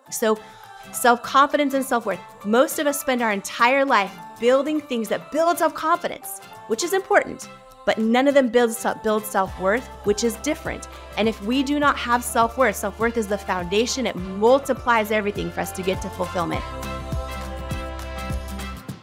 So self-confidence and self-worth. Most of us spend our entire life building things that build self-confidence, which is important, but none of them build self-worth, which is different. And if we do not have self-worth, self-worth is the foundation. It multiplies everything for us to get to fulfillment.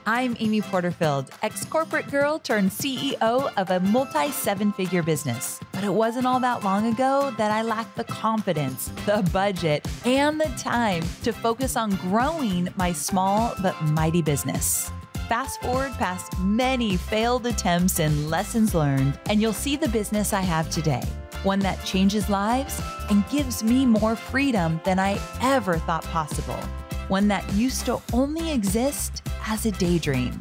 I'm Amy Porterfield, ex-corporate girl turned CEO of a multi-seven-figure business. But it wasn't all that long ago that I lacked the confidence, the budget, and the time to focus on growing my small but mighty business. Fast forward past many failed attempts and lessons learned, and you'll see the business I have today. One that changes lives and gives me more freedom than I ever thought possible. One that used to only exist as a daydream.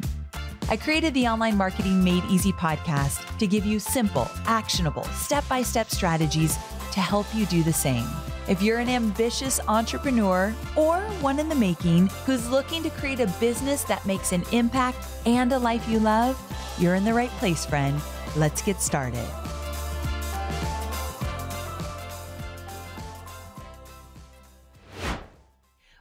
I created the Online Marketing Made Easy podcast to give you simple, actionable, step-by-step strategies to help you do the same. If you're an ambitious entrepreneur or one in the making who's looking to create a business that makes an impact and a life you love, you're in the right place, friend. Let's get started.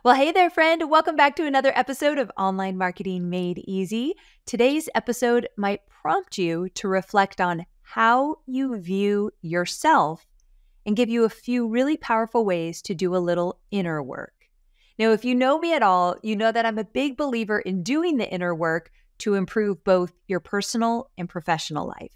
Well, hey there, friend. Welcome back to another episode of Online Marketing Made Easy. Today's episode might prompt you to reflect on how you view yourself and give you a few really powerful ways to do a little inner work. Now, if you know me at all, you know that I'm a big believer in doing the inner work to improve both your personal and professional life.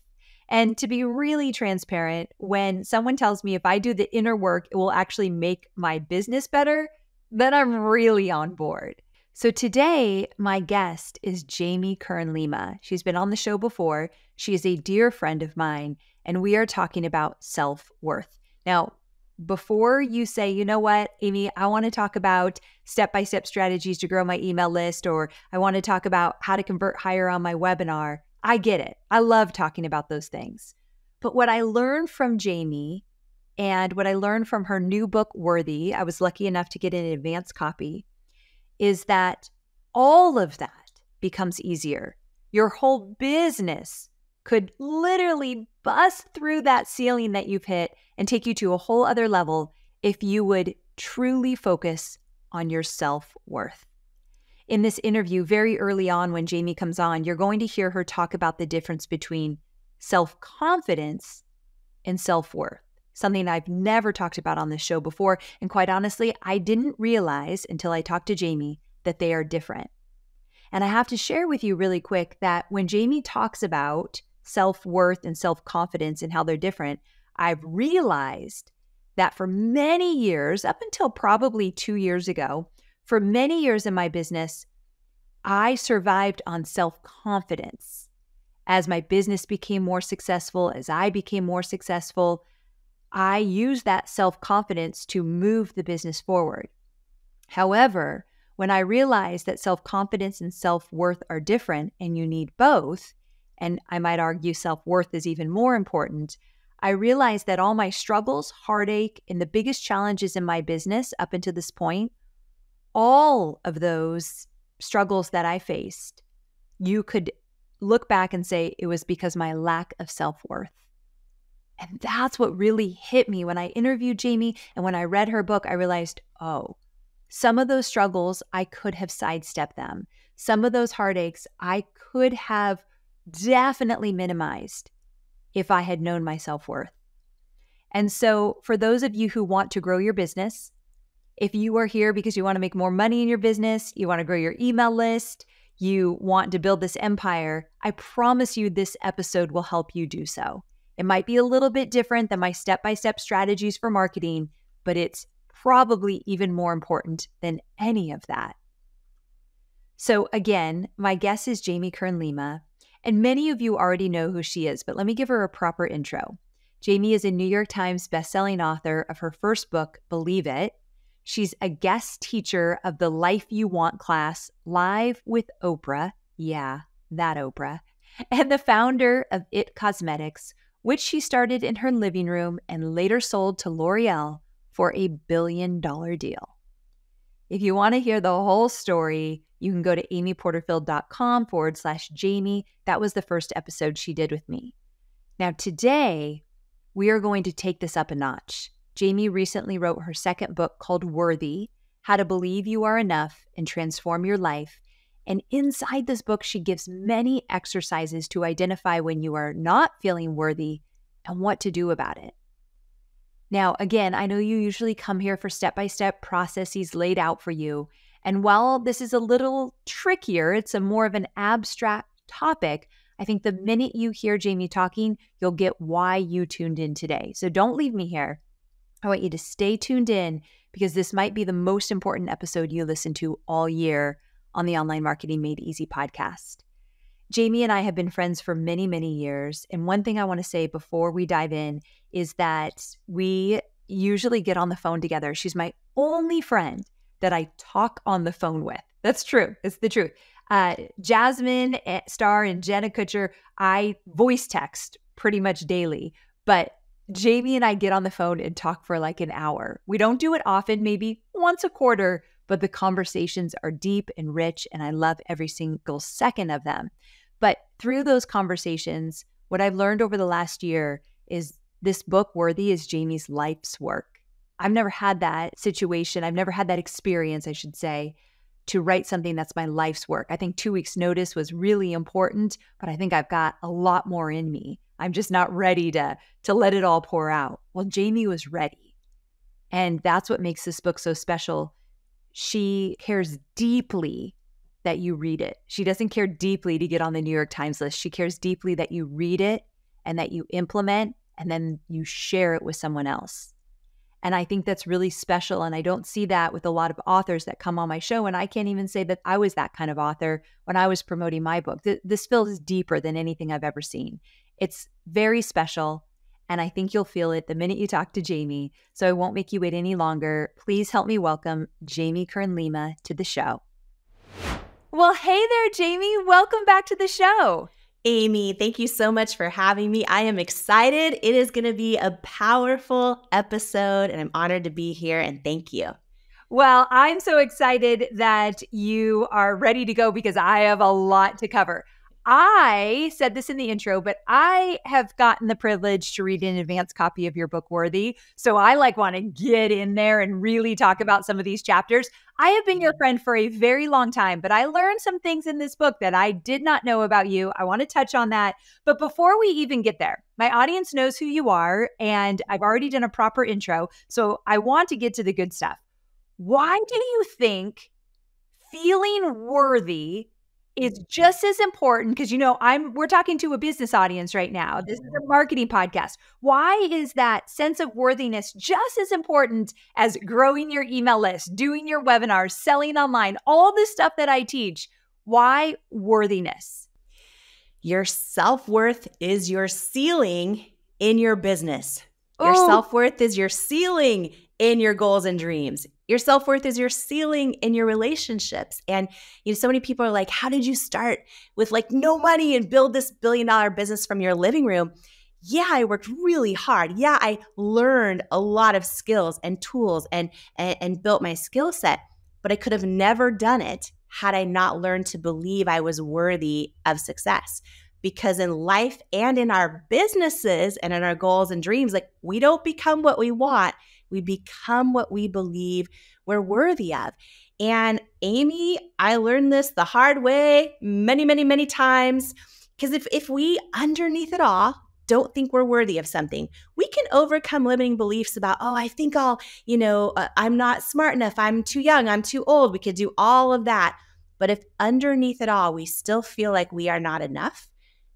And to be really transparent, when someone tells me if I do the inner work, it will actually make my business better, then I'm really on board. So today, my guest is Jamie Kern-Lima. She's been on the show before. She is a dear friend of mine, and we are talking about self-worth. Now, before you say, you know what, Amy, I want to talk about step-by-step strategies to grow my email list, or I want to talk about how to convert higher on my webinar, I get it. I love talking about those things. But what I learned from Jamie and what I learned from her new book, Worthy, I was lucky enough to get an advance copy, is that all of that becomes easier. Your whole business could literally bust through that ceiling that you've hit and take you to a whole other level if you would truly focus on your self-worth. In this interview, very early on when Jamie comes on, you're going to hear her talk about the difference between self-confidence and self-worth. Something I've never talked about on this show before. And quite honestly, I didn't realize until I talked to Jamie that they are different. And I have to share with you really quick that when Jamie talks about self-worth and self-confidence and how they're different, I've realized that for many years, up until probably 2 years ago, for many years in my business, I survived on self-confidence. As my business became more successful, as I became more successful, I use that self-confidence to move the business forward. However, when I realized that self-confidence and self-worth are different and you need both, and I might argue self-worth is even more important, I realized that all my struggles, heartache, and the biggest challenges in my business up until this point, all of those struggles that I faced, you could look back and say it was because my lack of self-worth. And that's what really hit me when I interviewed Jamie and when I read her book. I realized, oh, some of those struggles, I could have sidestepped them. Some of those heartaches, I could have definitely minimized if I had known my self-worth. And so for those of you who want to grow your business, if you are here because you want to make more money in your business, you want to grow your email list, you want to build this empire, I promise you this episode will help you do so. It might be a little bit different than my step-by-step strategies for marketing, but it's probably even more important than any of that. So again, my guest is Jamie Kern-Lima, and many of you already know who she is, but let me give her a proper intro. Jamie is a New York Times bestselling author of her first book, Believe It. She's a guest teacher of the Life You Want class, Live with Oprah. Yeah, that Oprah. And the founder of IT Cosmetics, which she started in her living room and later sold to L'Oreal for $1 billion deal. If you want to hear the whole story, you can go to amyporterfield.com/Jamie. That was the first episode she did with me. Now today, we are going to take this up a notch. Jamie recently wrote her second book called Worthy, how to believe you are enough and transform your life. And inside this book, she gives many exercises to identify when you are not feeling worthy and what to do about it. Now, again, I know you usually come here for step-by-step processes laid out for you. And while this is a little trickier, it's a more of an abstract topic, I think the minute you hear Jamie talking, you'll get why you tuned in today. So don't leave me here. I want you to stay tuned in because this might be the most important episode you listen to all year on the Online Marketing Made Easy podcast. Jamie and I have been friends for many, many years. And one thing I want to say before we dive in is that we usually get on the phone together. She's my only friend that I talk on the phone with. That's true. It's the truth. Jasmine Starr and Jenna Kutcher, I voice text pretty much daily. But Jamie and I get on the phone and talk for like an hour. We don't do it often, maybe once a quarter, but the conversations are deep and rich, and I love every single second of them. But through those conversations, what I've learned over the last year is this book, Worthy, is Jamie's life's work. I've never had that situation. I've never had that experience, I should say, to write something that's my life's work. I think 2 weeks notice was really important, but I think I've got a lot more in me. I'm just not ready to let it all pour out. Well, Jamie was ready. And that's what makes this book so special. She cares deeply that you read it. She doesn't care deeply to get on the New York Times list. She cares deeply that you read it and that you implement and then you share it with someone else. And I think that's really special. And I don't see that with a lot of authors that come on my show. And I can't even say that I was that kind of author when I was promoting my book. This feels deeper than anything I've ever seen. It's very special. And I think you'll feel it the minute you talk to Jamie. So I won't make you wait any longer. Please help me welcome Jamie Kern-Lima to the show. Well, hey there, Jamie. Welcome back to the show. Amy, thank you so much for having me. I am excited. It is going to be a powerful episode, and I'm honored to be here, and thank you. Well, I'm so excited that you are ready to go because I have a lot to cover. I said this in the intro, but I have gotten the privilege to read an advanced copy of your book, Worthy. So I want to get in there and really talk about some of these chapters. I have been your friend for a very long time, but I learned some things in this book that I did not know about you. I want to touch on that. But before we even get there, my audience knows who you are, and I've already done a proper intro. So I want to get to the good stuff. Why do you think feeling worthy is just as important? Because, we're talking to a business audience right now. This is a marketing podcast. Why is that sense of worthiness just as important as growing your email list, doing your webinars, selling online, all the stuff that I teach? Why worthiness? Your self-worth is your ceiling in your business. Your self-worth is your ceiling in your goals and dreams. Your self-worth is your ceiling in your relationships. And so many people are like, how did you start with no money and build this billion-dollar business from your living room? Yeah, I worked really hard. Yeah, I learned a lot of skills and tools and built my skill set, but I could have never done it had I not learned to believe I was worthy of success. Because in life and in our businesses and in our goals and dreams, we don't become what we want. We become what we believe we're worthy of. And Amy, I learned this the hard way many, many, many times. Because if we, underneath it all, don't think we're worthy of something, we can overcome limiting beliefs about, I think I'm not smart enough. I'm too young. I'm too old. We could do all of that. But if underneath it all, we still feel like we are not enough,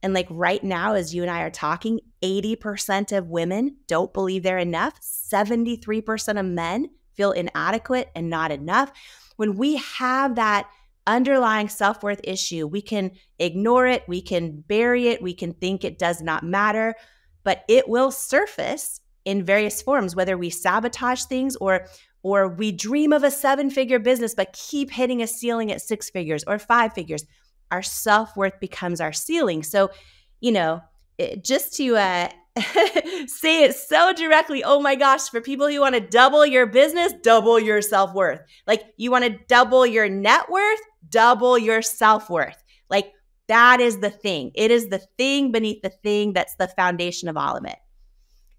and right now, as you and I are talking, 80% of women don't believe they're enough. 73% of men feel inadequate and not enough. When we have that underlying self-worth issue, we can ignore it, we can bury it, we can think it does not matter, but it will surface in various forms, whether we sabotage things or we dream of a 7-figure business but keep hitting a ceiling at 6 figures or 5 figures. Our self-worth becomes our ceiling. So, just to say it so directly, oh my gosh, for people who want to double your business, double your self-worth. You want to double your net worth, double your self-worth. That is the thing. It is the thing beneath the thing that's the foundation of all of it.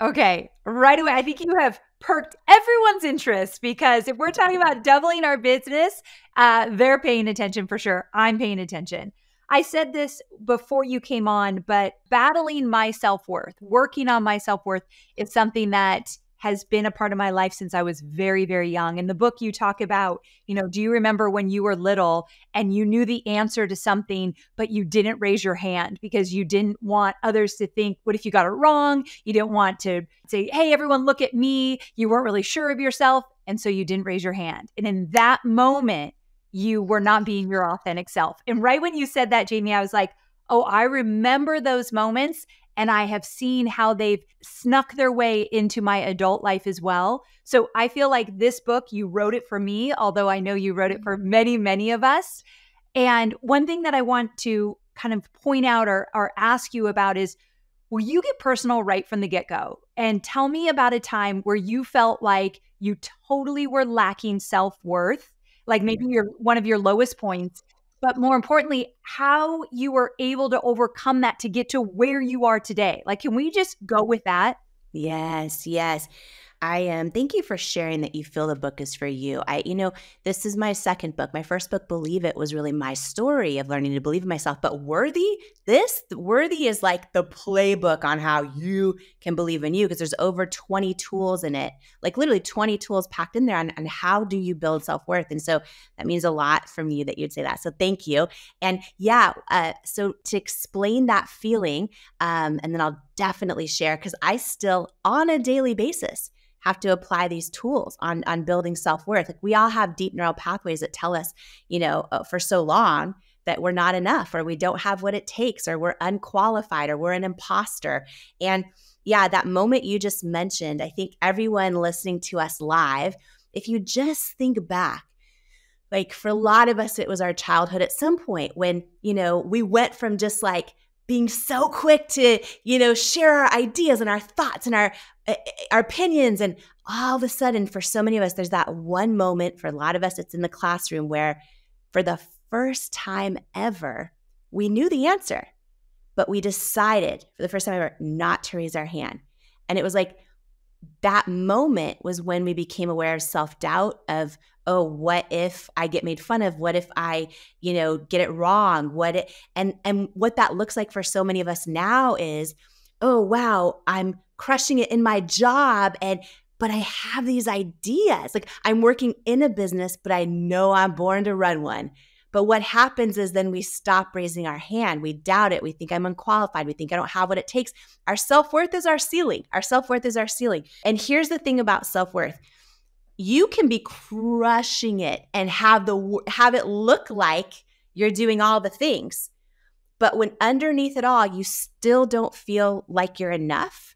Okay, right away. I think you have perked everyone's interest, because if we're talking about doubling our business, they're paying attention for sure. I'm paying attention. I said this before you came on, but battling my self-worth, working on my self-worth is something that has been a part of my life since I was very, very young. In the book, you talk about, do you remember when you were little and you knew the answer to something, but you didn't raise your hand because you didn't want others to think, what if you got it wrong? You didn't want to say, hey, everyone, look at me. You weren't really sure of yourself. And so you didn't raise your hand. And in that moment, you were not being your authentic self. And right when you said that, Jamie, I was like, oh, I remember those moments. And I have seen how they've snuck their way into my adult life as well. So I feel like this book, you wrote it for me, although I know you wrote it for many, many of us. And one thing that I want to kind of point out or ask you about is, will you get personal right from the get-go? And tell me about a time where you felt like you totally were lacking self-worth, like maybe you're one of your lowest points, but more importantly, how you were able to overcome that to get to where you are today. Like, can we just go with that? Yes. I am. Thank you for sharing that you feel the book is for you. This is my second book. My first book, Believe It, was really my story of learning to believe in myself. But Worthy is like the playbook on how you can believe in you, because there's over 20 tools in it, like literally 20 tools packed in there on how do you build self-worth. And so that means a lot from you that you'd say that. So thank you. And so to explain that feeling, and then I'll definitely share, because I still on a daily basis have to apply these tools on building self-worth. Like, we all have deep neural pathways that tell us, for so long that we're not enough, or we don't have what it takes, or we're unqualified, or we're an imposter. And that moment you just mentioned, I think everyone listening to us live, if you just think back, like for a lot of us, it was our childhood at some point when, we went from just like being so quick to, share our ideas and our thoughts and our opinions. And all of a sudden, for so many of us, there's that one moment, for a lot of us, it's in the classroom, where for the first time ever, we knew the answer, but we decided for the first time ever not to raise our hand. And it was like that moment was when we became aware of self-doubt of, oh, what if I get made fun of? What if I, get it wrong? And what that looks like for so many of us now is, oh, wow, I'm crushing it in my job, but I have these ideas. Like, I'm working in a business, but I know I'm born to run one. But what happens is then we stop raising our hand. We doubt it. We think I'm unqualified. We think I don't have what it takes. Our self-worth is our ceiling. Our self-worth is our ceiling. And here's the thing about self-worth. You can be crushing it and have it look like you're doing all the things. But when underneath it all, you still don't feel like you're enough.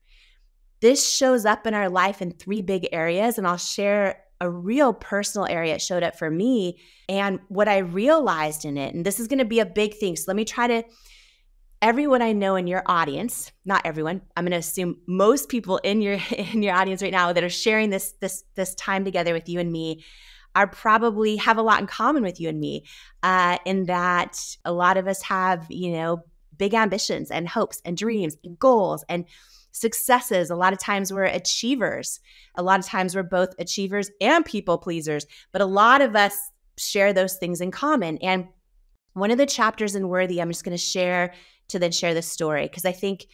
This shows up in our life in 3 big areas, and I'll share a real personal area it showed up for me and what I realized in it. And this is going to be a big thing. So let me try to, everyone I know in your audience, not everyone, I'm going to assume most people in your audience right now that are sharing this time together with you and me are probably have a lot in common with you and me, in that a lot of us have, big ambitions and hopes and dreams and goals and successes. A lot of times we're achievers. A lot of times we're both achievers and people pleasers, but a lot of us share those things in common. And one of the chapters in Worthy, I'm just going to share this story, because I think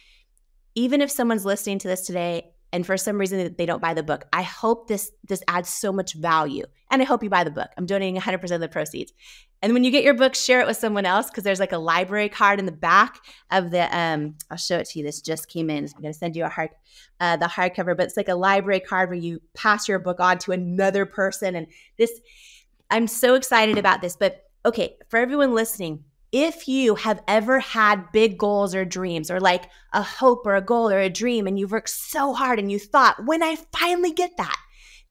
even if someone's listening to this today and for some reason they don't buy the book, I hope this adds so much value. And I hope you buy the book. I'm donating 100% of the proceeds. And when you get your book, share it with someone else, because there's like a library card in the back of the, I'll show it to you. This just came in. I'm going to send you the hardcover, but it's like a library card where you pass your book on to another person. And I'm so excited about this. But okay, for everyone listening, if you have ever had big goals or dreams, or like a hope or a goal or a dream, and you've worked so hard and you thought, when I finally get that,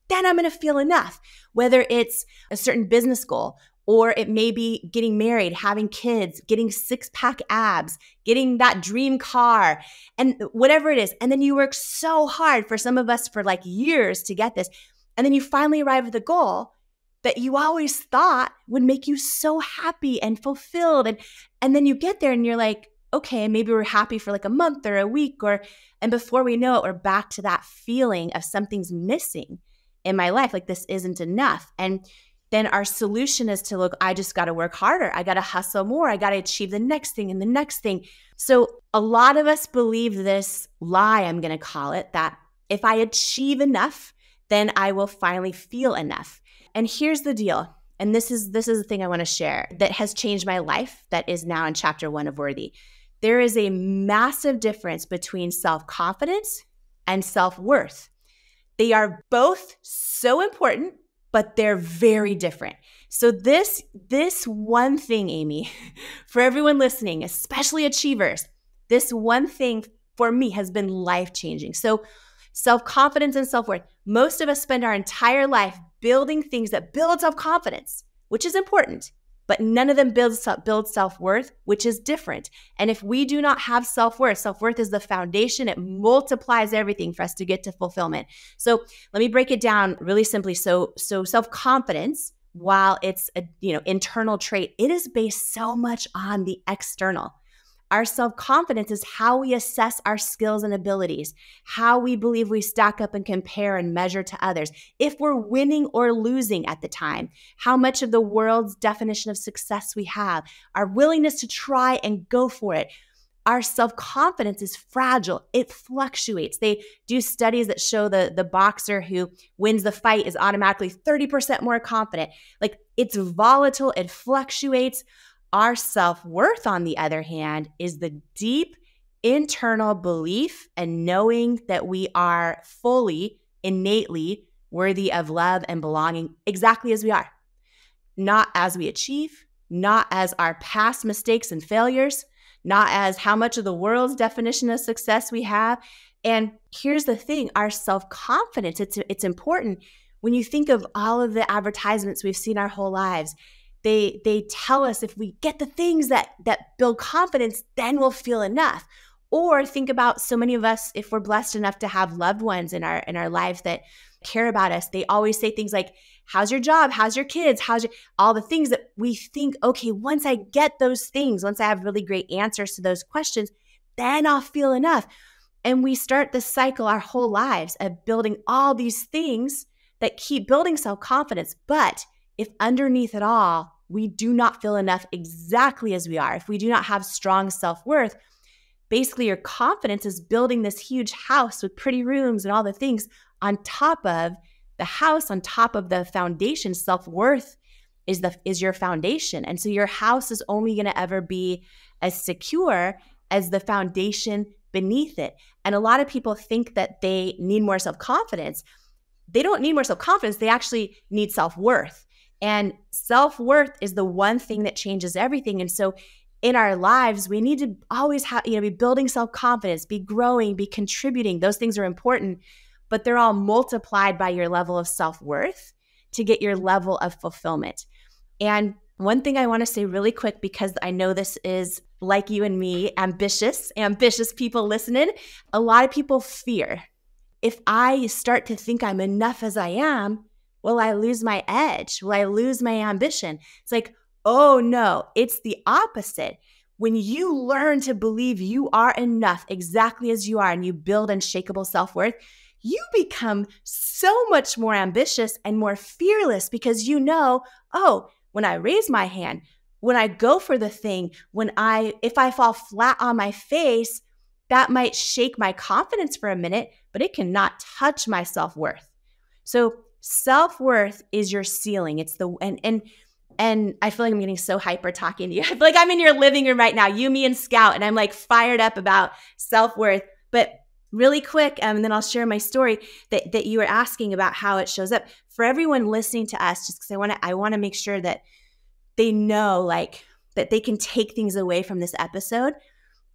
then I'm going to feel enough, whether it's a certain business goal, or it may be getting married, having kids, getting 6-pack abs, getting that dream car, and whatever it is. And then you work so hard, for some of us for like years, to get this. And then you finally arrive at the goal that you always thought would make you so happy and fulfilled. And then you get there and you're like, okay, maybe we're happy for like a month or a week, and before we know it, we're back to that feeling of something's missing in my life, like this isn't enough. And then our solution is to look, I just got to work harder. I got to hustle more. I got to achieve the next thing and the next thing. So a lot of us believe this lie, I'm going to call it, that if I achieve enough, then I will finally feel enough. And here's the deal. And this is the thing I want to share that has changed my life, that is now in chapter 1 of Worthy. There is a massive difference between self-confidence and self-worth. They are both so important, but they're very different. So this one thing, Amy, for everyone listening, especially achievers, this one thing for me has been life-changing. So self-confidence and self-worth. Most of us spend our entire life building things that build self-confidence, which is important, but none of them build self-worth, which is different. And if we do not have self-worth, self-worth is the foundation. It multiplies everything for us to get to fulfillment. So let me break it down really simply. So self-confidence, while it's a internal trait, it is based so much on the external. Our self-confidence is how we assess our skills and abilities, how we believe we stack up and compare and measure to others, if we're winning or losing at the time, how much of the world's definition of success we have, our willingness to try and go for it. Our self-confidence is fragile. It fluctuates. They do studies that show the boxer who wins the fight is automatically 30% more confident. Like, it's volatile. It fluctuates. Our self-worth, on the other hand, is the deep internal belief and knowing that we are fully, innately worthy of love and belonging exactly as we are. Not as we achieve, not as our past mistakes and failures, not as how much of the world's definition of success we have. And here's the thing, our self-confidence, it's important. When you think of all of the advertisements we've seen our whole lives, They tell us if we get the things that build confidence, then we'll feel enough. Or think about so many of us, if we're blessed enough to have loved ones in our lives that care about us, they always say things like, how's your job? How's your kids? All the things that we think, okay, once I get those things, once I have really great answers to those questions, then I'll feel enough. And we start this cycle our whole lives of building all these things that keep building self-confidence. But if underneath it all, we do not feel enough exactly as we are, if we do not have strong self-worth, basically your confidence is building this huge house with pretty rooms and all the things on top of the house, on top of the foundation. Self-worth is your foundation. And so your house is only going to ever be as secure as the foundation beneath it. And a lot of people think that they need more self-confidence. They don't need more self-confidence. They actually need self-worth. And self-worth is the one thing that changes everything. And so in our lives, we need to always be building self-confidence, be growing, be contributing. Those things are important, but they're all multiplied by your level of self-worth to get your level of fulfillment. And one thing I want to say really quick, because I know this is, like you and me, ambitious people listening. A lot of people fear, if I start to think I'm enough as I am, will I lose my edge? Will I lose my ambition? It's like, oh no, it's the opposite. When you learn to believe you are enough exactly as you are and you build unshakable self-worth, you become so much more ambitious and more fearless because you know, oh, when I raise my hand, when I go for the thing, if I fall flat on my face, that might shake my confidence for a minute, but it cannot touch my self-worth. So self-worth is your ceiling. It's and I feel like I'm getting so hyper talking to you. I feel like I'm in your living room right now, you, me, and Scout, and I'm like fired up about self-worth. But really quick, and then I'll share my story that you were asking about how it shows up. For everyone listening to us, just because I want to make sure that they know, like, that they can take things away from this episode.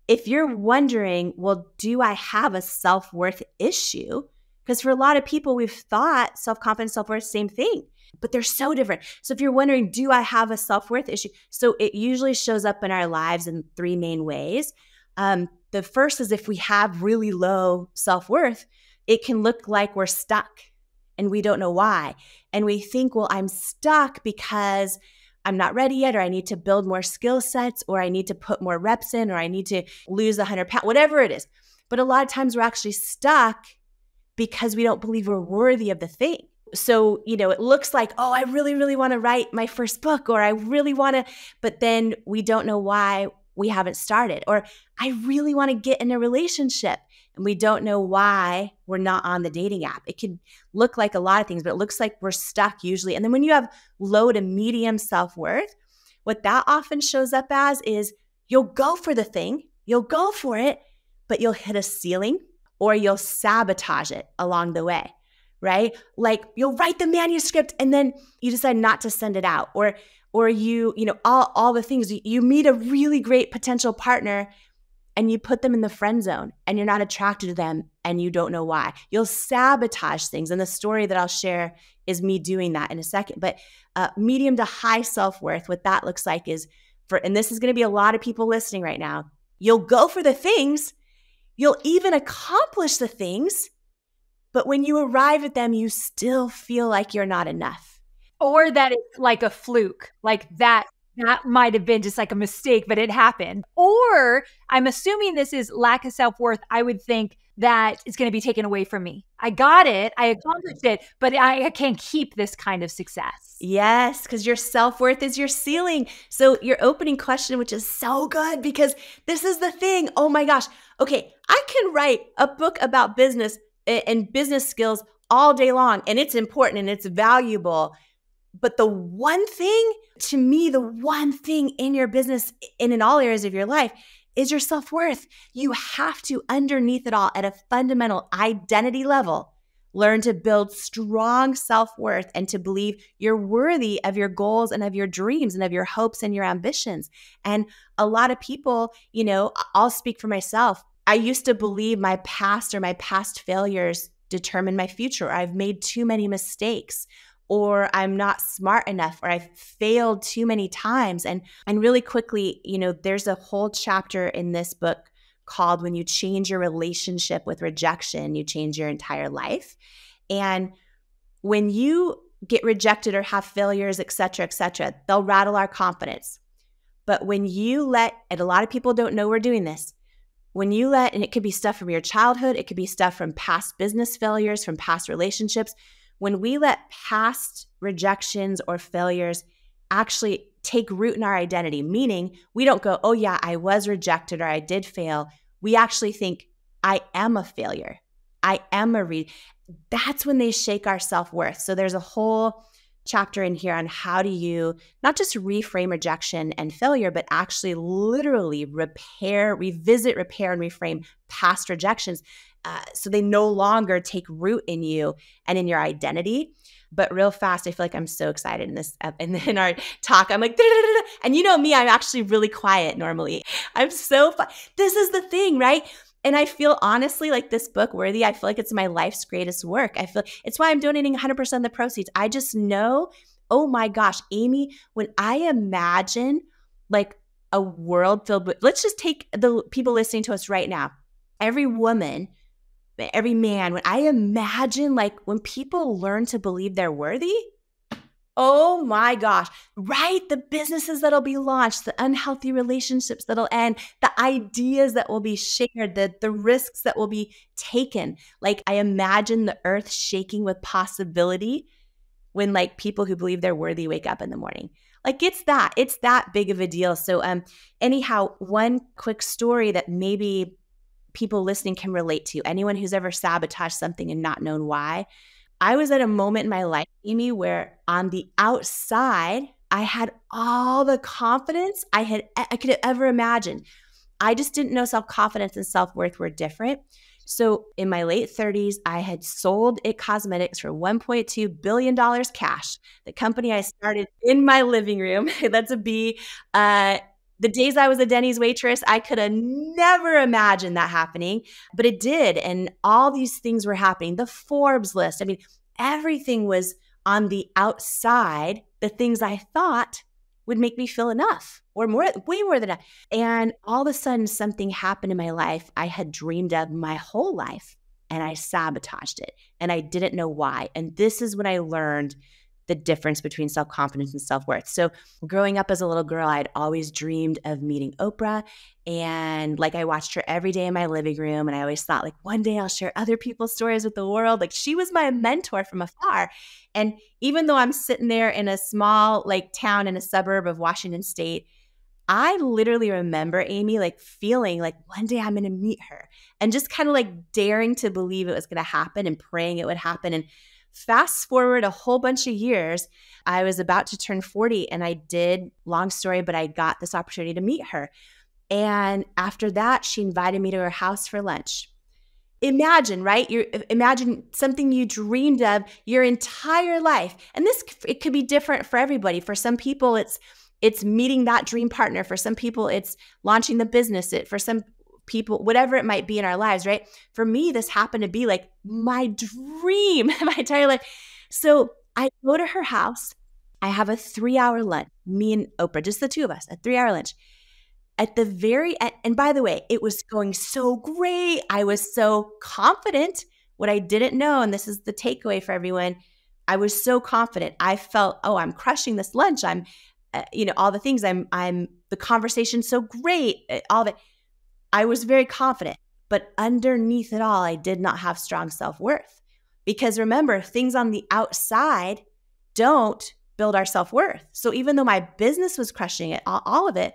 If you're wondering, well, do I have a self-worth issue? Because for a lot of people, we've thought self-confidence, self-worth, same thing, but they're so different. So if you're wondering, do I have a self-worth issue? So it usually shows up in our lives in three main ways. The first is if we have really low self-worth, it can look like we're stuck and we don't know why. And we think, well, I'm stuck because I'm not ready yet, or I need to build more skill sets, or I need to put more reps in, or I need to lose 100 pounds, whatever it is. But a lot of times we're actually stuck because we don't believe we're worthy of the thing. So, it looks like, oh, I really, really want to write my first book, or I really want to, but then we don't know why we haven't started. Or I really want to get in a relationship and we don't know why we're not on the dating app. It could look like a lot of things, but it looks like we're stuck usually. And then when you have low to medium self-worth, what that often shows up as is you'll go for the thing, you'll go for it, but you'll hit a ceiling or you'll sabotage it along the way, right? Like you'll write the manuscript and then you decide not to send it out, or all the things. You meet a really great potential partner and you put them in the friend zone and you're not attracted to them and you don't know why. You'll sabotage things. And the story that I'll share is me doing that in a second. But medium to high self-worth, what that looks like is and this is going to be a lot of people listening right now, you'll go for the things, you'll even accomplish the things, but when you arrive at them, you still feel like you're not enough. Or that it's like a fluke, like that might have been just like a mistake, but it happened. Or I'm assuming this is lack of self-worth. I would think that it's going to be taken away from me. I got it. I accomplished it, but I can't keep this kind of success. Yes, because your self-worth is your ceiling. So your opening question, which is so good because this is the thing. Oh my gosh. Okay, I can write a book about business and business skills all day long, and it's important and it's valuable. But the one thing, to me, the one thing in your business and in all areas of your life is your self-worth. You have to, underneath it all, at a fundamental identity level, learn to build strong self-worth and to believe you're worthy of your goals and of your dreams and of your hopes and your ambitions. And a lot of people, I'll speak for myself. I used to believe my past or my past failures determine my future. Or I've made too many mistakes, or I'm not smart enough, or I've failed too many times. And really quickly, there's a whole chapter in this book called When You Change Your Relationship with Rejection, You Change Your Entire Life. And when you get rejected or have failures, et cetera, they'll rattle our confidence. But when you let, and a lot of people don't know we're doing this, when you let, and it could be stuff from your childhood, it could be stuff from past business failures, from past relationships, when we let past rejections or failures actually take root in our identity, meaning we don't go, oh yeah, I was rejected or I did fail. We actually think, I am a failure. I am that's when they shake our self-worth. So there's a whole chapter in here on how do you not just reframe rejection and failure, but actually literally revisit, repair, and reframe past rejections so they no longer take root in you and in your identity. But real fast, I feel like I'm so excited in this and in our talk. I'm like, da-da-da-da. And you know me, I'm actually really quiet normally. I'm so this is the thing, right? And I feel honestly like this book worthy. I feel like it's my life's greatest work. I feel it's why I'm donating 100% of the proceeds. I just know, oh my gosh, Amy, when I imagine like a world filled with, let's just take the people listening to us right now, every woman, every man, when I imagine like when people learn to believe they're worthy, oh my gosh, right? The businesses that'll be launched, the unhealthy relationships that'll end, the ideas that will be shared, the risks that will be taken. Like I imagine the earth shaking with possibility when like people who believe they're worthy wake up in the morning. Like it's that big of a deal. So anyhow, one quick story that maybe people listening can relate to, anyone who's ever sabotaged something and not known why. I was at a moment in my life, Amy, where on the outside, I had all the confidence I could have ever imagined. I just didn't know self-confidence and self-worth were different. So in my late 30s, I had sold IT Cosmetics for $1.2 billion cash. The company I started in my living room, that's a B. The days I was a Denny's waitress, I could have never imagined that happening, but it did. And all these things were happening. The Forbes list, I mean, everything was on the outside, the things I thought would make me feel enough or way more than enough. And all of a sudden, something happened in my life I had dreamed of my whole life, and I sabotaged it. And I didn't know why. And this is when I learned the difference between self-confidence and self-worth. So growing up as a little girl, I'd always dreamed of meeting Oprah. And like I watched her every day in my living room. And I always thought like one day I'll share other people's stories with the world. Like she was my mentor from afar. And even though I'm sitting there in a small like town in a suburb of Washington State, I literally remember, Amy, like feeling like one day I'm going to meet her and just kind of like daring to believe it was going to happen and praying it would happen. And fast forward a whole bunch of years, I was about to turn 40 and I did, long story, but I got this opportunity to meet her. And after that, she invited me to her house for lunch. Imagine, right? Imagine something you dreamed of your entire life. And it could be different for everybody. For some people, it's meeting that dream partner. For some people, it's launching the business. For some people, whatever it might be in our lives, right? For me, this happened to be like my dream my entire life. So I go to her house. I have a 3-hour lunch, me and Oprah, just the two of us, a 3-hour lunch. At the very end, and by the way, it was going so great. I was so confident. What I didn't know, and this is the takeaway for everyone, I was so confident. I felt, oh, I'm crushing this lunch. I'm all the things. I'm the conversation's so great. All of it. I was very confident, but underneath it all, I did not have strong self-worth. Because remember, things on the outside don't build our self-worth. So even though my business was crushing it, all of it,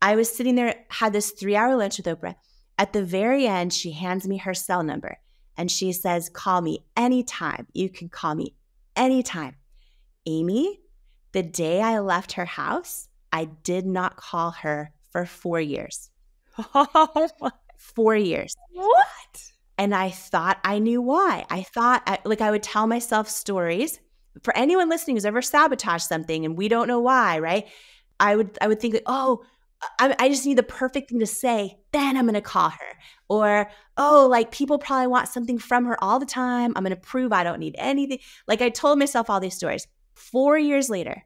I was sitting there, had this 3-hour lunch with Oprah. At the very end, she hands me her cell number and she says, call me anytime. You can call me anytime. Amy, the day I left her house, I did not call her for 4 years. 4 years. What? And I thought I knew why. I thought I would tell myself stories. For anyone listening who's ever sabotaged something and we don't know why, right? I would think that, oh, I just need the perfect thing to say, then I'm going to call her. Or, oh, like people probably want something from her all the time. I'm going to prove I don't need anything. Like I told myself all these stories. 4 years later,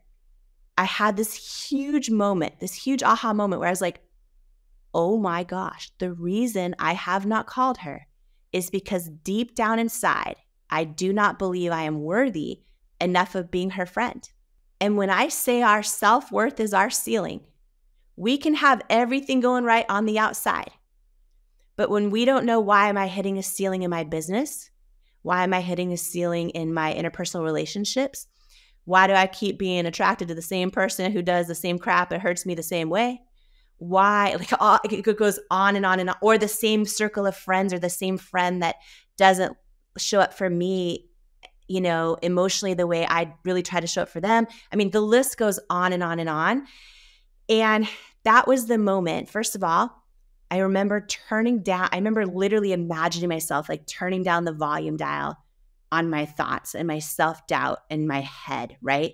I had this huge moment, this huge aha moment where I was like, oh my gosh, the reason I have not called her is because deep down inside, I do not believe I am worthy enough of being her friend. And when I say our self-worth is our ceiling, we can have everything going right on the outside. But when we don't know why am I hitting a ceiling in my business? Why am I hitting a ceiling in my interpersonal relationships? Why do I keep being attracted to the same person who does the same crap and hurts me the same way? Why? It goes on and on and on. Or the same circle of friends or the same friend that doesn't show up for me, emotionally the way I really try to show up for them. I mean, the list goes on and on and on. And that was the moment. First of all, I remember literally imagining myself like turning down the volume dial on my thoughts and my self-doubt in my head, right?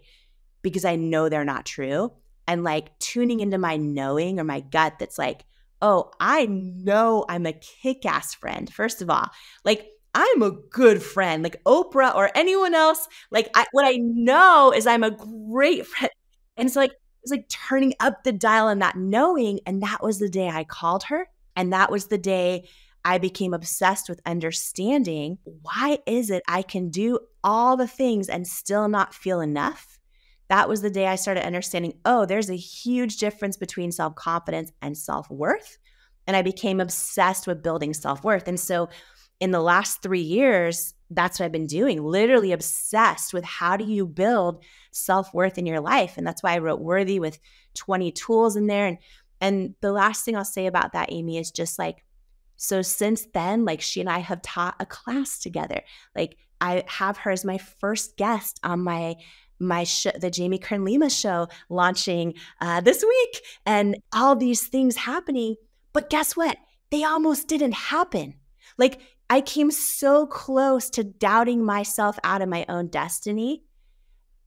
Because I know they're not true. And like tuning into my knowing or my gut that's like, oh, I know I'm a kick-ass friend. First of all, like I'm a good friend, like Oprah or anyone else. Like what I know is I'm a great friend. And it's like, it was like turning up the dial on that knowing. And that was the day I called her. And that was the day I became obsessed with understanding why is it I can do all the things and still not feel enough. That was the day I started understanding, oh, there's a huge difference between self-confidence and self-worth. And I became obsessed with building self-worth. And so in the last 3 years, that's what I've been doing, literally obsessed with how do you build self-worth in your life. And that's why I wrote Worthy with 20 tools in there. And the last thing I'll say about that, Amy, is just like, so since then, like she and I have taught a class together. Like I have her as my first guest on my show, the Jamie Kern Lima show, launching this week, and all these things happening. But guess what? They almost didn't happen. Like I came so close to doubting myself out of my own destiny.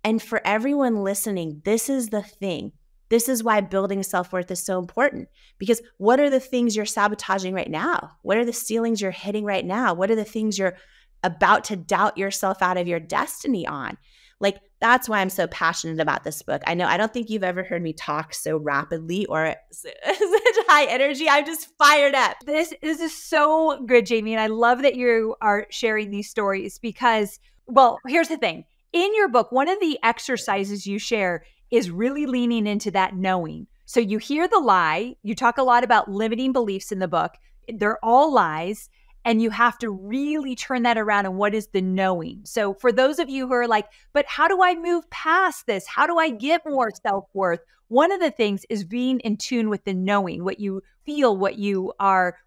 And for everyone listening, this is the thing. This is why building self-worth is so important, because what are the things you're sabotaging right now? What are the ceilings you're hitting right now? What are the things you're about to doubt yourself out of your destiny on? Like, that's why I'm so passionate about this book. I don't think you've ever heard me talk so rapidly or such high energy. I'm just fired up. This is so good, Jamie. And I love that you are sharing these stories because, well, here's the thing. in your book, one of the exercises you share is really leaning into that knowing. So you hear the lie. You talk a lot about limiting beliefs in the book. They're all lies. And you have to really turn that around. And what is the knowing? So for those of you who are like, but how do I move past this? How do I get more self-worth? One of the things is being in tune with the knowing, what you feel, what you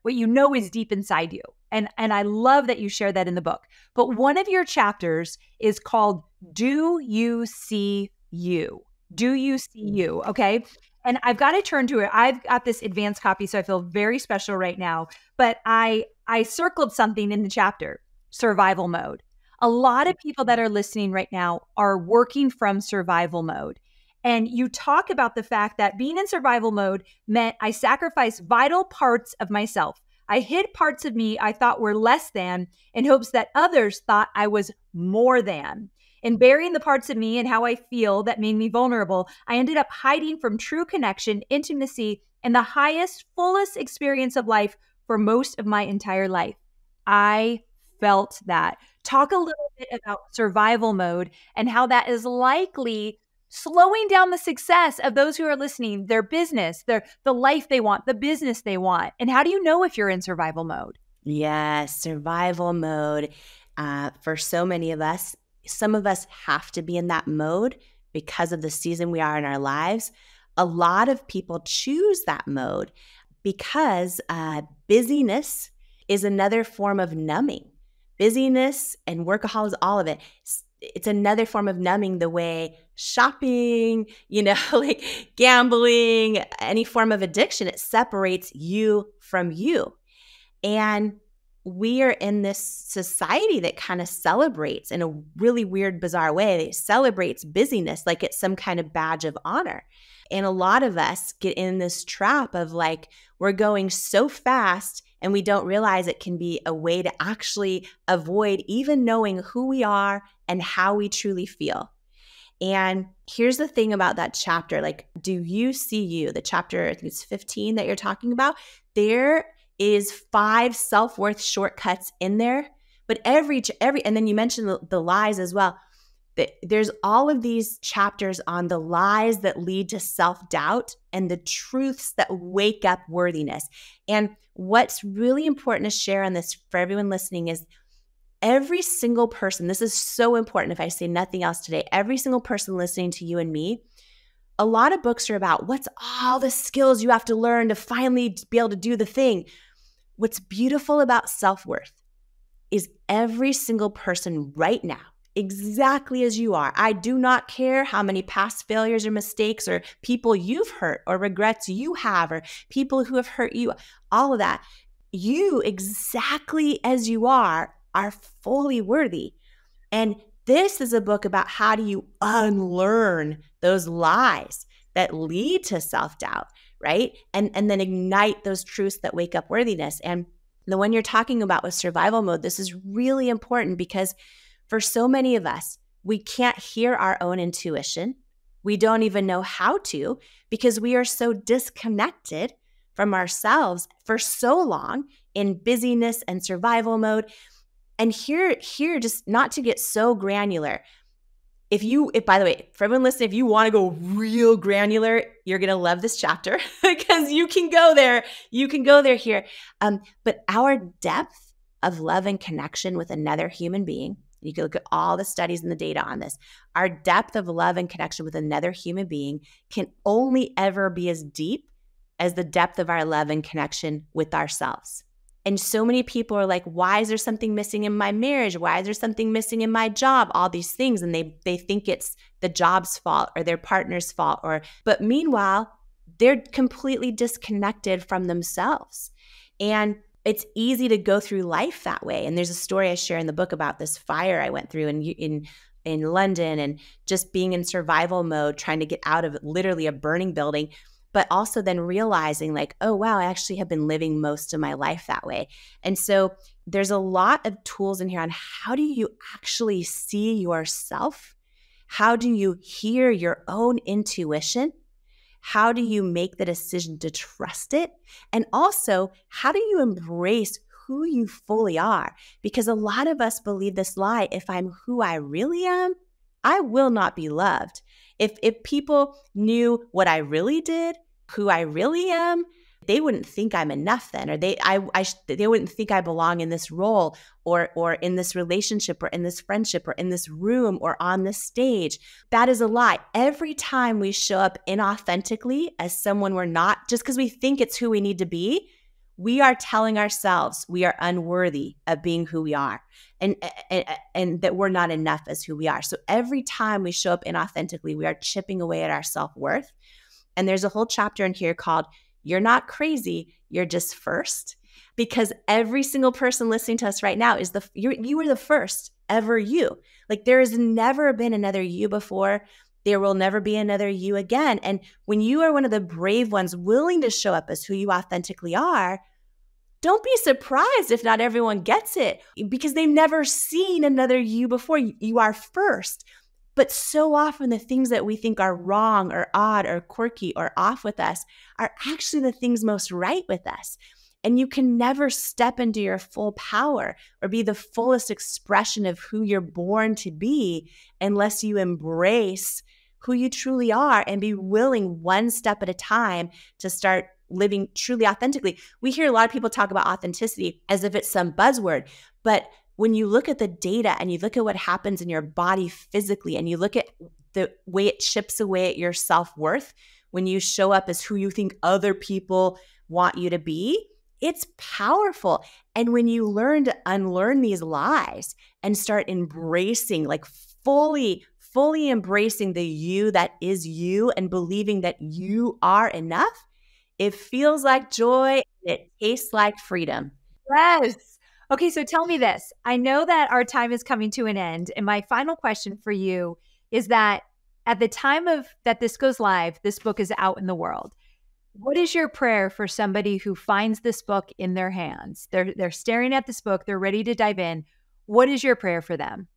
know is deep inside you. And I love that you share that in the book. But one of your chapters is called Do You See You? Do you see you? Okay. And I've got to turn to it. I've got this advanced copy, so I feel very special right now. But I circled something in the chapter, survival mode. A lot of people that are listening right now are working from survival mode. And you talk about the fact that being in survival mode meant I sacrificed vital parts of myself. I hid parts of me I thought were less than in hopes that others thought I was more than. In burying the parts of me and how I feel that made me vulnerable, I ended up hiding from true connection, intimacy, and the highest, fullest experience of life for most of my entire life. I felt that. Talk a little bit about survival mode and how that is likely slowing down the success of those who are listening, their business, the life they want, the business they want. And how do you know if you're in survival mode? Yes, survival mode. For so many of us, some of us have to be in that mode because of the season we are in our lives. A lot of people choose that mode because busyness is another form of numbing. Busyness and workaholism, all of it, it's another form of numbing the way shopping, like gambling, any form of addiction, it separates you from you. And we are in this society that kind of celebrates in a really weird, bizarre way. It celebrates busyness like it's some kind of badge of honor. And a lot of us get in this trap of like, we're going so fast and we don't realize it can be a way to actually avoid even knowing who we are and how we truly feel. And here's the thing about that chapter, like, do you see you? The chapter, I think it's 15 that you're talking about. There is 5 self-worth shortcuts in there, but every, and then you mentioned the lies as well. There's all of these chapters on the lies that lead to self-doubt and the truths that wake up worthiness. And what's really important to share on this for everyone listening is every single person, this is so important if I say nothing else today, every single person listening to you and me, a lot of books are about what's all the skills you have to learn to finally be able to do the thing. What's beautiful about self-worth is every single person right now, exactly as you are. I do not care how many past failures or mistakes or people you've hurt or regrets you have or people who have hurt you, all of that. You, exactly as you are fully worthy. And this is a book about how do you unlearn those lies that lead to self-doubt, right? And then ignite those truths that wake up worthiness. And the one you're talking about with survival mode, this is really important because for so many of us, we can't hear our own intuition. We don't even know how to because we are so disconnected from ourselves for so long in busyness and survival mode. And here, just not to get so granular, if by the way, for everyone listening, if you want to go real granular, you're going to love this chapter because you can go there. You can go there here. But our depth of love and connection with another human being, you can look at all the studies and the data on this. Our depth of love and connection with another human being can only ever be as deep as the depth of our love and connection with ourselves. And so many people are like, why is there something missing in my marriage? Why is there something missing in my job? All these things. And they think it's the job's fault or their partner's fault. But meanwhile, they're completely disconnected from themselves. And it's easy to go through life that way. And there's a story I share in the book about this fire I went through in London and just being in survival mode, trying to get out of literally a burning building. But also then realizing like, oh, wow, I actually have been living most of my life that way. And so there's a lot of tools in here on how do you actually see yourself? How do you hear your own intuition? How do you make the decision to trust it? And also, how do you embrace who you fully are? Because a lot of us believe this lie, if I'm who I really am, I will not be loved. If people knew what I really did, who I really am, they wouldn't think I'm enough then, or they wouldn't think I belong in this role or in this relationship or in this friendship or in this room or on this stage. That is a lie. Every time we show up inauthentically as someone we're not, just because we think it's who we need to be, we are telling ourselves we are unworthy of being who we are and that we're not enough as who we are. So every time we show up inauthentically, we are chipping away at our self-worth. And there's a whole chapter in here called You're Not Crazy, You're Just First. Because every single person listening to us right now is you are the first ever you. Like there has never been another you before. There will never be another you again. And when you are one of the brave ones willing to show up as who you authentically are, don't be surprised if not everyone gets it because they've never seen another you before. You are first. But so often the things that we think are wrong or odd or quirky or off with us are actually the things most right with us. And you can never step into your full power or be the fullest expression of who you're born to be unless you embrace who you truly are and be willing one step at a time to start living truly authentically. We hear a lot of people talk about authenticity as if it's some buzzword, but when you look at the data and you look at what happens in your body physically and you look at the way it chips away at your self-worth when you show up as who you think other people want you to be, it's powerful. And when you learn to unlearn these lies and start embracing, like fully embracing the you that is you and believing that you are enough, it feels like joy and it tastes like freedom. Yes. Okay, so tell me this. I know that our time is coming to an end. And my final question for you is that at the time that this goes live, this book is out in the world. What is your prayer for somebody who finds this book in their hands? They're staring at this book. They're ready to dive in. What is your prayer for them?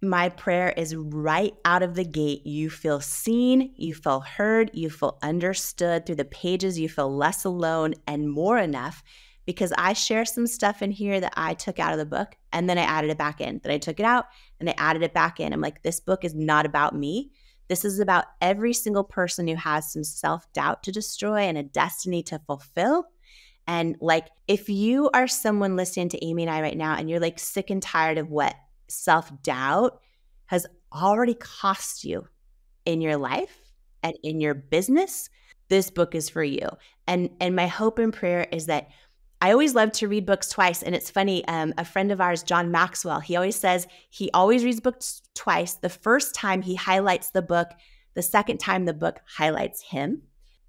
My prayer is right out of the gate, you feel seen, you feel heard, you feel understood through the pages, you feel less alone and more enough, because I share some stuff in here that I took out of the book and then I added it back in. Then I took it out and I added it back in. I'm like, this book is not about me. This is about every single person who has some self-doubt to destroy and a destiny to fulfill. And like, if you are someone listening to Amy and I right now and you're like sick and tired of what self-doubt has already cost you in your life and in your business, this book is for you. And my hope and prayer is that I always love to read books twice. And it's funny, a friend of ours, John Maxwell, he always says he always reads books twice. The first time he highlights the book, the second time the book highlights him.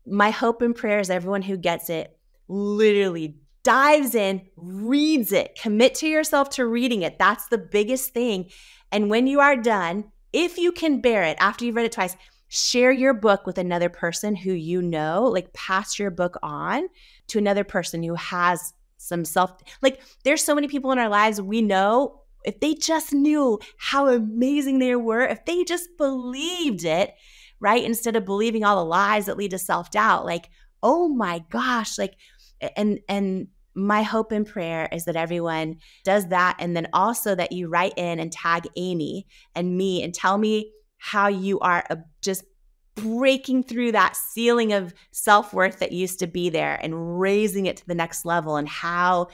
My hope and prayer is everyone who gets it literally dives in, reads it, commit to yourself to reading it. That's the biggest thing. And when you are done, if you can bear it after you've read it twice, share your book with another person who you know, like pass your book on to another person who has some like there's so many people in our lives we know, if they just knew how amazing they were, if they just believed it, right? Instead of believing all the lies that lead to self-doubt, like, oh my gosh, like, and my hope and prayer is that everyone does that. And then also that you write in and tag Amy and me and tell me how you are just breaking through that ceiling of self-worth that used to be there and raising it to the next level and how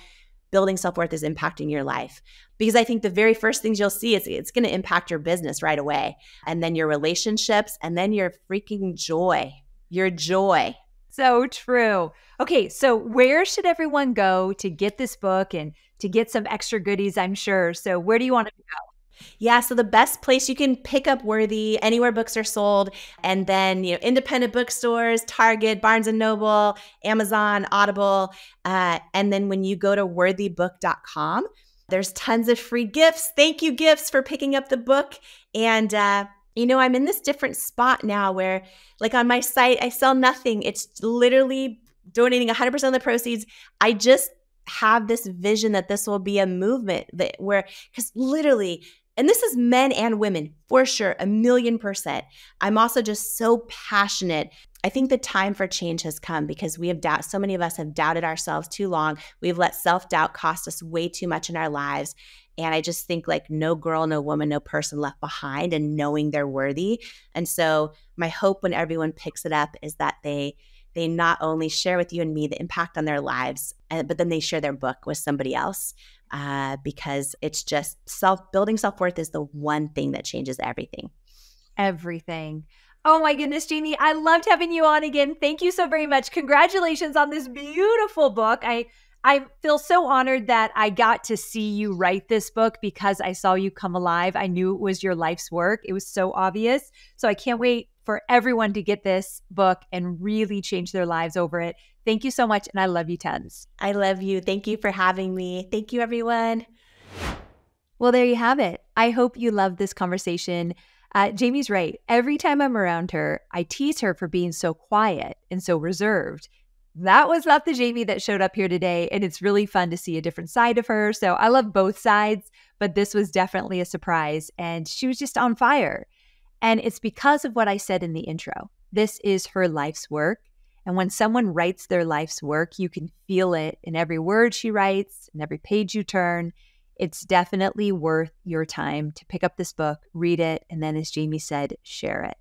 building self-worth is impacting your life. Because I think the very first things you'll see is it's going to impact your business right away. And then your relationships and then your freaking joy, your joy. So true. Okay, so where should everyone go to get this book and to get some extra goodies, I'm sure? So where do you want to go? Yeah, so the best place you can pick up Worthy, anywhere books are sold, and then independent bookstores, Target, Barnes & Noble, Amazon, Audible, and then when you go to worthybook.com, there's tons of free gifts. Thank you, gifts, for picking up the book. And I'm in this different spot now where, like on my site, I sell nothing. It's literally donating 100% of the proceeds. I just have this vision that this will be a movement because literally, and this is men and women for sure, 1,000,000%. I'm also just so passionate I think the time for change has come because so many of us have doubted ourselves too long. We've let self-doubt cost us way too much in our lives. And I just think like no girl, no woman, no person left behind and knowing they're worthy. And so my hope when everyone picks it up is that they not only share with you and me the impact on their lives, but then they share their book with somebody else because it's just building self-worth is the one thing that changes everything. Everything. Oh my goodness, Jamie, I loved having you on again. Thank you so very much. Congratulations on this beautiful book. I feel so honored that I got to see you write this book because I saw you come alive. I knew it was your life's work. It was so obvious. So I can't wait for everyone to get this book and really change their lives over it. Thank you so much, and I love you tons. I love you. Thank you for having me. Thank you, everyone. Well, there you have it. I hope you loved this conversation. Jamie's right. Every time I'm around her, I tease her for being so quiet and so reserved. That was not the Jamie that showed up here today, and it's really fun to see a different side of her. So I love both sides, but this was definitely a surprise, and she was just on fire. And it's because of what I said in the intro. This is her life's work. And when someone writes their life's work, you can feel it in every word she writes, in every page you turn. It's definitely worth your time to pick up this book, read it, and then, as Jamie said, share it.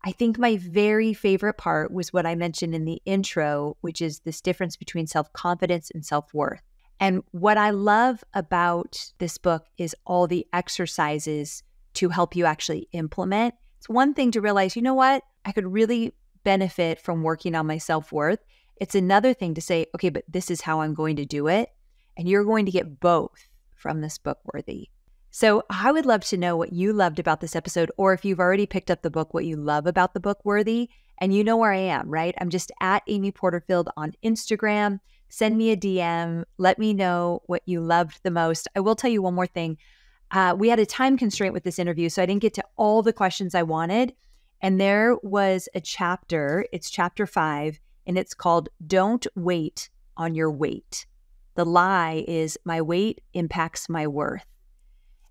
I think my very favorite part was what I mentioned in the intro, which is this difference between self-confidence and self-worth. And what I love about this book is all the exercises to help you actually implement. It's one thing to realize, you know what, I could really benefit from working on my self-worth. It's another thing to say, okay, but this is how I'm going to do it. And you're going to get both from this book, Worthy. So I would love to know what you loved about this episode, or if you've already picked up the book, what you love about the book, Worthy. And you know where I am, right? I'm just at Amy Porterfield on Instagram. Send me a DM. Let me know what you loved the most. I will tell you one more thing. We had a time constraint with this interview, so I didn't get to all the questions I wanted. And there was a chapter, it's chapter 5, and it's called Don't Wait on Your Weight. The lie is my weight impacts my worth.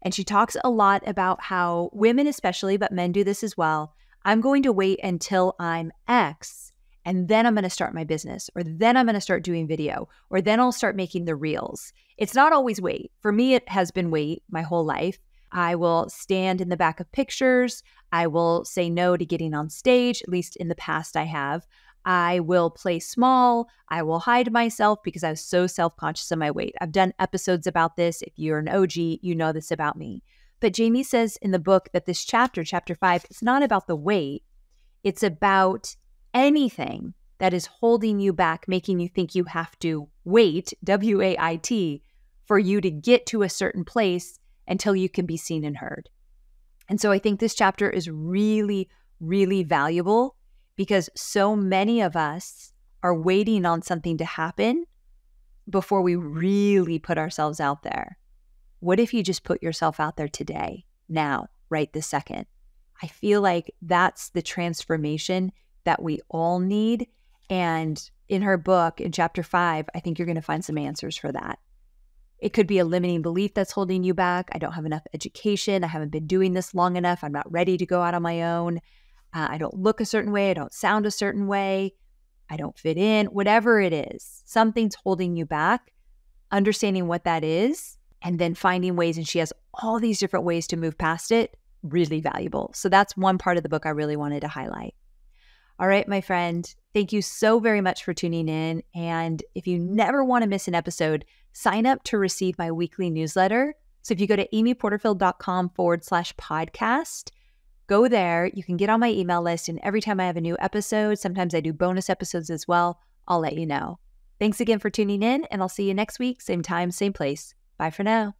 And she talks a lot about how women especially, but men do this as well, I'm going to wait until I'm X, and then I'm going to start my business, or then I'm going to start doing video, or then I'll start making the reels. It's not always wait. For me, it has been wait my whole life. I will stand in the back of pictures. I will say no to getting on stage, at least in the past I have. I will play small. I will hide myself because I was so self-conscious of my weight. I've done episodes about this. If you're an OG, you know this about me. But Jamie says in the book that this chapter 5, it's not about the weight. It's about anything that is holding you back, making you think you have to wait, W-A-I-T, for you to get to a certain place until you can be seen and heard. And so I think this chapter is really, really valuable because so many of us are waiting on something to happen before we really put ourselves out there. What if you just put yourself out there today, now, right this second? I feel like that's the transformation that we all need. And in her book, in chapter 5, I think you're going to find some answers for that. It could be a limiting belief that's holding you back. I don't have enough education. I haven't been doing this long enough. I'm not ready to go out on my own. I don't look a certain way. I don't sound a certain way. I don't fit in. Whatever it is, something's holding you back. Understanding what that is and then finding ways, and she has all these different ways to move past it, really valuable. So that's one part of the book I really wanted to highlight. All right, my friend, thank you so very much for tuning in. And if you never want to miss an episode, sign up to receive my weekly newsletter. So if you go to amyporterfield.com/podcast, go there. You can get on my email list. And every time I have a new episode, sometimes I do bonus episodes as well, I'll let you know. Thanks again for tuning in, and I'll see you next week, same time, same place. Bye for now.